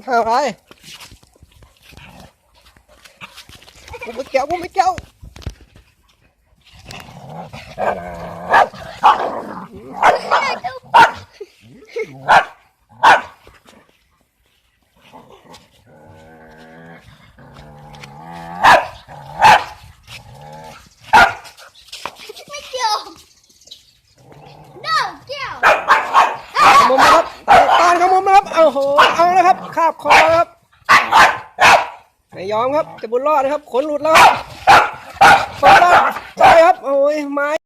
อะไรกูไม่เกี่ยวกูไม่เกี่ยวมุมนะครับตอนขมุมนะครับโอ้โหเอาแล้วครับคาบคอครับไม่ยอมครับจะบุญรอดนะครับขนหลุดแล้วครับขนรอดใช่ครับโอ้ยไม้